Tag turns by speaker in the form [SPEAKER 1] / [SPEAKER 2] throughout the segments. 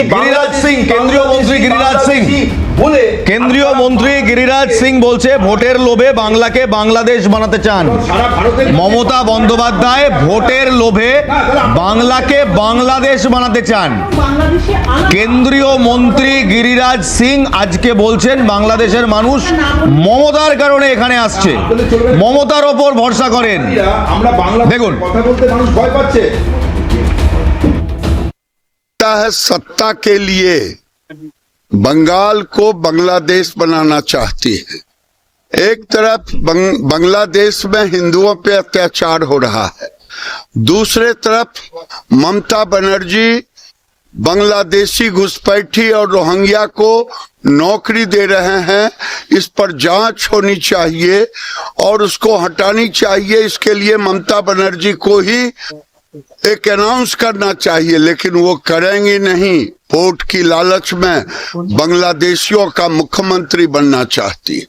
[SPEAKER 1] गिरिराज सिंह केंद्रीय मंत्री गिरिराज सिंह
[SPEAKER 2] বলে
[SPEAKER 1] কেন্দ্রীয় মন্ত্রী গিরিরাজ সিং বলছে ভোটের লোভে বাংলাকে বাংলাদেশ বানাতে চান।
[SPEAKER 2] সারা ভারতের
[SPEAKER 1] মমতা বন্দ্যোপাধ্যায় ভোটের লোভে বাংলাকে বাংলাদেশ বানাতে চান। কেন্দ্রীয় মন্ত্রী গিরিরাজ সিং আজকে বলছেন বাংলাদেশের মানুষ মমতার কারণে এখানে আসছে, মমতার ওপর ভরসা করেন।
[SPEAKER 2] আমরা বাংলা
[SPEAKER 1] দেখুন।
[SPEAKER 2] কথা বলতে মানুষ ভয় পাচ্ছে।
[SPEAKER 3] है सत्ता के लिए बंगाल को बांग्लादेश बनाना चाहती है। एक तरफ बांग्लादेश में हिंदुओं पे अत्याचार हो रहा है, दूसरे तरफ ममता बनर्जी बांग्लादेशी घुसपैठी और रोहिंग्या को नौकरी दे रहे हैं। इस पर जांच होनी चाहिए और उसको हटानी चाहिए। इसके लिए ममता बनर्जी को ही एक अनाउंस करना चाहिए, लेकिन वो करेंगी नहीं। वोट की लालच में बांग्लादेशियों का मुख्यमंत्री बनना चाहती है।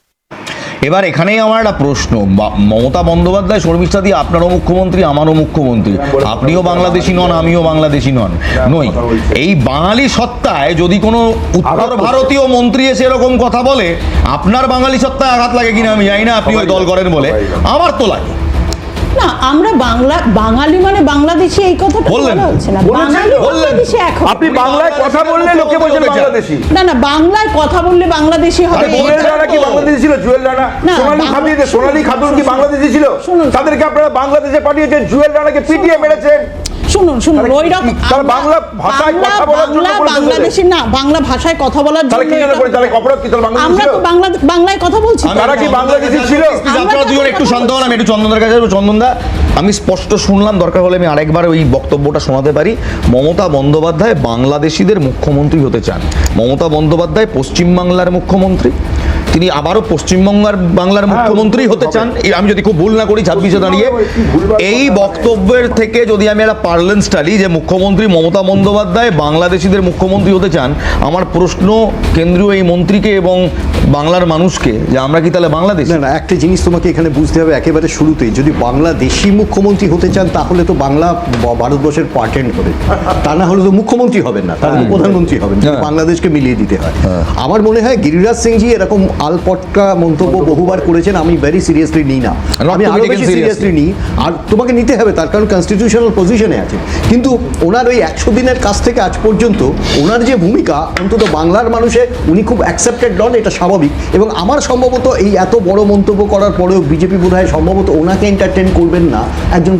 [SPEAKER 1] এবার এখানেই আমার একটা প্রশ্ন, মমতা বন্দ্যোপাধ্যায় শর্মিষ্ঠা দি আপনারও মুখ্যমন্ত্রী আমারও মুখ্যমন্ত্রী, আপনিও বাংলাদেশি নন আমিও বাংলাদেশি নই। এই বাঙালি সত্তায় যদি কোনো উত্তর ভারতীয় মন্ত্রী এসে এরকম কথা বলে, আপনার বাঙালি সত্তায় আঘাত লাগে কিনা আমি জানি না, আপনি ওই দল করেন বলে, আমার তো লাগে
[SPEAKER 4] না। আমরা বাঙালি মানে বাংলাদেশি এই কথাটা বলা হচ্ছে না। বাঙালি বাংলাদেশি এখন
[SPEAKER 2] আপনি বাংলায় কথা বললে লোকে বলছেন বাংলাদেশি।
[SPEAKER 4] না বাংলায় কথা বললে বাংলাদেশি হবে।
[SPEAKER 2] জুয়েল রানা কি বাংলাদেশি ছিল? জুয়েল রানা, সোনালী খাতুন কি বাংলাদেশি ছিল? তাদেরকে আপনারা বাংলাদেশে পাঠিয়েছেন, জুয়েল রানাকে পিটিয়ে মেরেছেন।
[SPEAKER 4] শুনুন ওই রকম
[SPEAKER 2] তারা বাংলা ভাষায় কথা বলার জন্য
[SPEAKER 4] বাংলাদেশি না, বাংলা ভাষায় কথা বলার জন্য
[SPEAKER 2] অপরাধ কি?
[SPEAKER 4] আমরা তো বাংলায় কথা বলছি।
[SPEAKER 2] তারা কি বাংলাদেশি ছিল?
[SPEAKER 1] আপনারা দুজন একটু শান্ত হন, আমি একটু চন্দনদার কাছে যাবো। চন্দনদা, আমি স্পষ্ট শুনলাম, দরকার হলে আমি আরেকবার ওই বক্তব্যটা শোনাতে পারি। মমতা বন্দ্যোপাধ্যায় বাংলাদেশিদের মুখ্যমন্ত্রী হতে চান। মমতা বন্দ্যোপাধ্যায় পশ্চিমবাংলার মুখ্যমন্ত্রী, তিনি আবারও বাংলার মুখ্যমন্ত্রী হতে চান। আমি যদি খুব ভুল না করি 26-এ দাঁড়িয়ে এই বক্তব্যের থেকে যদি আমি একটা পার্লেন্স টালি যে মুখ্যমন্ত্রী মমতা বন্দ্যোপাধ্যায় বাংলাদেশিদের মুখ্যমন্ত্রী হতে চান, আমার প্রশ্ন কেন্দ্রীয় এই মন্ত্রীকে এবং বাংলার মানুষকে যে আমরা কি তাহলে বাংলাদেশ?
[SPEAKER 5] না একটা জিনিস তোমাকে এখানে বুঝতে হবে, একেবারে শুরুতেই যদি বাংলাদেশি মুখ্যমন্ত্রী হতে চান তাহলে তো বাংলা ভারতবর্ষের পার্ট এন্ড হবে, তা না হলে তো মুখ্যমন্ত্রী হবেন না, তাহলে প্রধানমন্ত্রী হবেন। বাংলাদেশকে মিলিয়ে দিতে হয়। আমার মনে হয় গিরিরাজ সিংজি এরকম আলপটকা মন্তব্য বহুবার করেছেন, আমি ভেরি সিরিয়াসলি নিই না, আমি আরো বেশি সিরিয়াসলি নিই। আর তোমাকে নিতে হবে, তার কারণ কনস্টিটিউশনাল পজিশনে আছে। কিন্তু ওনার ওই 100 দিনের কাছ থেকে আজ পর্যন্ত ওনার যে ভূমিকা, অন্তত বাংলার মানুষে উনি খুব অ্যাকসেপ্টেড নন, এটা স্বাভাবিক। এবং আমার সম্ভবত এই এত বড় মন্তব্য করার পরেও বিজেপি বোধহয় সম্ভবত ওনাকে এন্টারটেন করবেন না একজন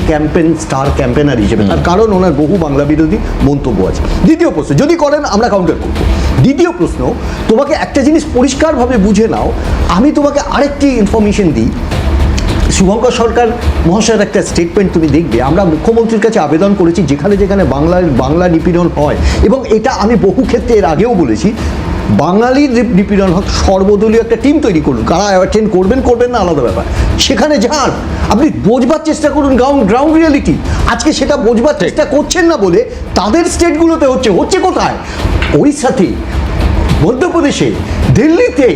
[SPEAKER 5] স্টার ক্যাম্পেনার হিসেবে, তার কারণ ওনার বহু বাংলা বিরোধী মন্তব্য আছে। দ্বিতীয় প্রশ্ন যদি করেন আমরা কাউন্টার করব। দ্বিতীয় প্রশ্ন, তোমাকে একটা জিনিস পরিষ্কারভাবে বুঝে নাও, আমি তোমাকে আরেকটি ইনফরমেশন দিই। শুভঙ্কর সরকার মহাশয়ের একটা স্টেটমেন্ট তুমি দেখবে, আমরা মুখ্যমন্ত্রীর কাছে আবেদন করেছি যেখানে যেখানে বাংলা নিপীড়ন হয়, এবং এটা আমি বহু ক্ষেত্রে এর আগেও বলেছি, বাঙালির নিপীড়ন হোক, সর্বদলীয় একটা টিম তৈরি করুন। কারা অ্যাটেন্ড করবেন না আলাদা ব্যাপার, সেখানে যান, আপনি বোঝবার চেষ্টা করুন গ্রাউন্ড রিয়ালিটি। আজকে সেটা বোঝবার চেষ্টা করছেন না বলে তাদের স্টেটগুলোতে হচ্ছে কোথায়? ওড়িশাতে, মধ্যপ্রদেশে, দিল্লিতে,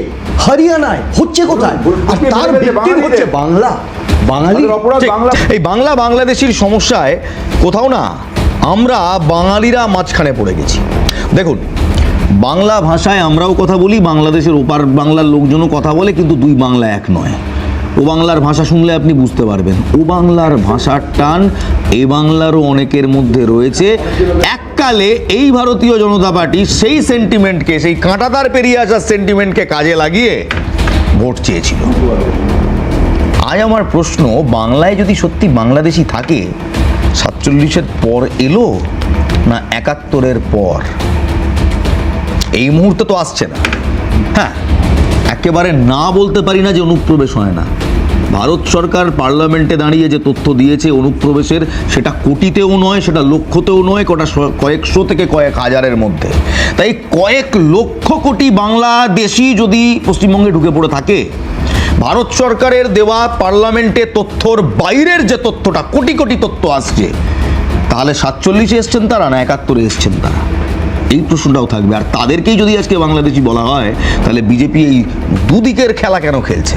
[SPEAKER 5] হরিয়ানায় হচ্ছে কোথায়? আর তার ভিকটিম হচ্ছে বাংলা, বাঙালি।
[SPEAKER 1] এই বাংলাদেশির সমস্যায় কোথাও না আমরা বাঙালিরা মাঝখানে পড়ে গেছি। দেখুন, বাংলা ভাষায় আমরাও কথা বলি, বাংলাদেশের ওপার বাংলার লোকজনও কথা বলে, কিন্তু দুই বাংলা এক নয়। ও বাংলার ভাষা শুনলে আপনি বুঝতে পারবেন ও বাংলার ভাষার টান এ বাংলারও অনেকের মধ্যে রয়েছে। এককালে এই ভারতীয় জনতা পার্টি সেই সেন্টিমেন্টকে, সেই কাঁটাতার পেরিয়ে আসার সেন্টিমেন্টকে কাজে লাগিয়ে ভোট চেয়েছিল। আজ আমার প্রশ্ন, বাংলায় যদি সত্যি বাংলাদেশি থাকে 47-এর পর এলো না 71-এর পর? এই মুহূর্তে তো আসছে না। হ্যাঁ, একেবারে না বলতে পারি না যে অনুপ্রবেশ হয় না। ভারত সরকার পার্লামেন্টে দাঁড়িয়ে যে তথ্য দিয়েছে অনুপ্রবেশের, সেটা কোটিতেও নয়, সেটা লক্ষতেও নয়, কয়েকশো থেকে কয়েক হাজারের মধ্যে। তাই কয়েক লক্ষ কোটি বাংলাদেশি যদি পশ্চিমবঙ্গে ঢুকে পড়ে থাকে, ভারত সরকারের দেওয়া পার্লামেন্টে তথ্যর বাইরের যে তথ্যটা, কোটি কোটি তথ্য আসছে, তাহলে 47-এ এসছেন তারা না 71-এ এসছেন তারা? এই প্রশ্নটাও থাকবে। আর তাদেরকেই যদি আজকে বাংলাদেশি বলা হয়, তাহলে বিজেপি এই দুদিকের খেলা কেন খেলছে?